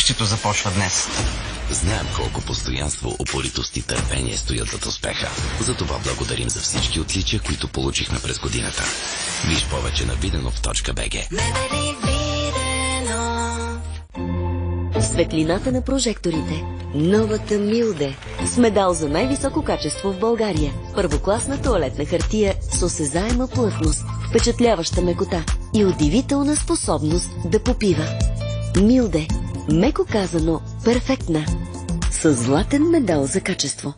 Щето започва днес. Знаем колко постоянство, упоритост и търпение стоят зад успеха. Затова благодарим за всички отличия, които получихме през годината. Виж повече на Виденов.bg. В светлината на прожекторите. Новата Милде. С медал за най-високо качество в България. Първокласна тоалетна хартия с осезаема плътност, впечатляваща мекота и удивителна способност да попива. Милде. Меко казано, перфектна. С златен медал за качество.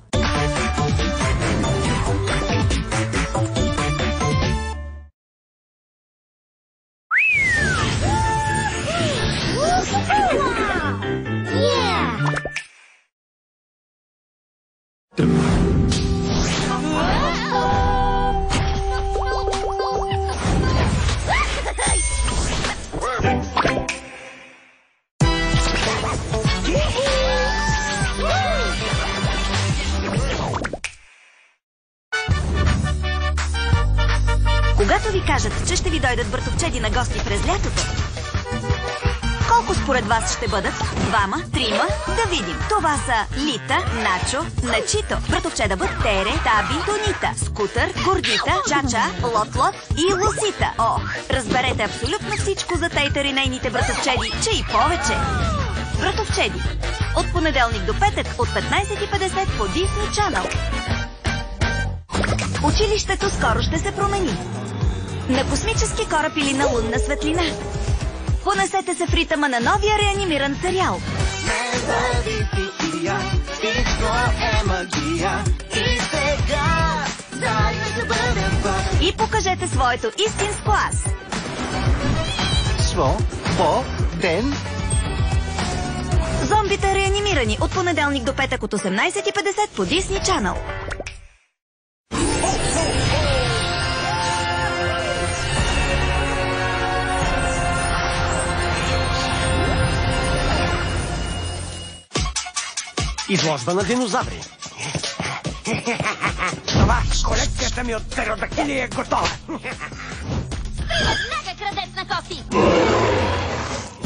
Когато ви кажат, че ще ви дойдат братовчеди на гости през лятото, колко според вас ще бъдат? 2, 3? Да видим. Това са Лита, Начо, Начито, братовчеда бъд Тере, Таби, Тонита, Скутър, Гордита, Чача, Лот-Лот и Лусита. Ох, разберете абсолютно всичко за Тейтър и нейните братовчеди, че и повече. Братовчеди. От понеделник до петък от 15:50 по Disney Channel. Училището скоро ще се промени. На космически кораб или на лунна светлина. Понесете се в ритъма на новия реанимиран сериал. И покажете своето истинско аз. Свободен. Зомбите реанимирани от понеделник до петък от 18:50 по Disney Channel. Изложба на динозаври. Това колекцията ми от птеродактили е готова. Веднага крадец на кофти!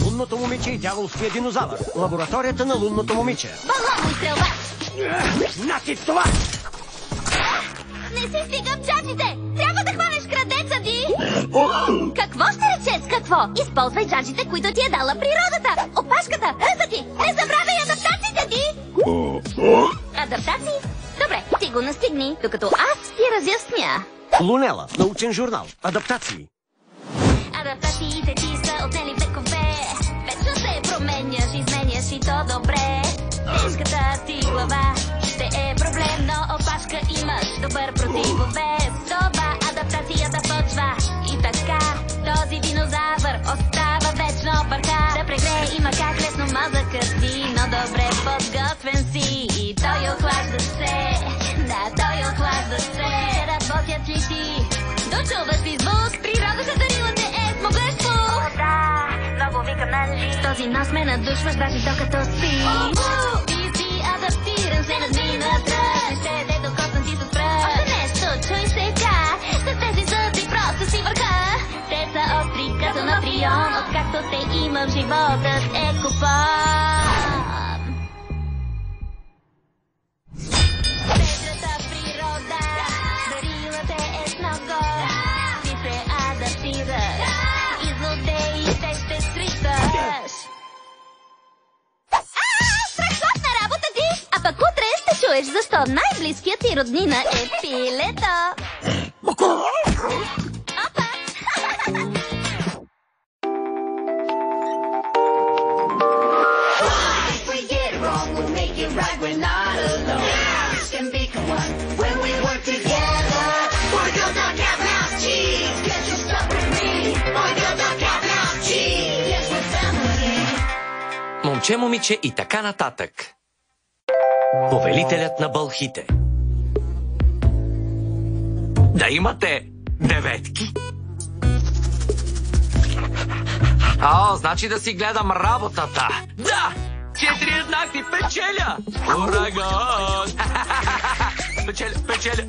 Лунното момиче и дяволския динозавър. Лабораторията на лунното момиче. Балонно изстрелвач! Нати това! Не си стигам джаджите! Трябва да хванеш крадеца, Ди! Какво ще рече с какво? Използвай джаджите, които ти е дала природата! Опашката! Ето ти! Не забравяй адаптациите, Ди! Адаптации? Добре, ти го настигни, докато аз ти разясня. Лунела. Научен журнал. Адаптации. Адаптациите ти са отнели векове. Вечно се променяш, изменяш и то добре. Тежката ти глава ще е проблем, но опашка имаш добър противовес. Това адаптацията почва и така. Този динозавър остава вечно бърка. Да прегрее има как лесно мозъкът ти, но добре подготвен си. И той охлажда се, да, той охлажда се. Ще работят ли ти? Дочуваш ли звук? Природата дарила те е с моглество. О, да, много викам нали. С този нос ме надушваш даже докато спиш. Ти си адаптиран, се надмина тръж. Ще те докосвам ти с пръст. Още нещо, чуй сега. С тези зъби просто си върха. Те са остри като натрион. Откакто те имам, животът е купон. Щедрата природа дарила те е с много. Ти се адаптираш и злодеите ще срещаш. Страхотна работа ти! А пък утре ще чуеш защо най-близкият ти роднина е пилето. Опа! Момче, момиче и така нататък. Повелителят на бълхите. Да имате деветки? Значи да си гледам работата. Да! 4 еднакви печеля! Ураган! Печеля!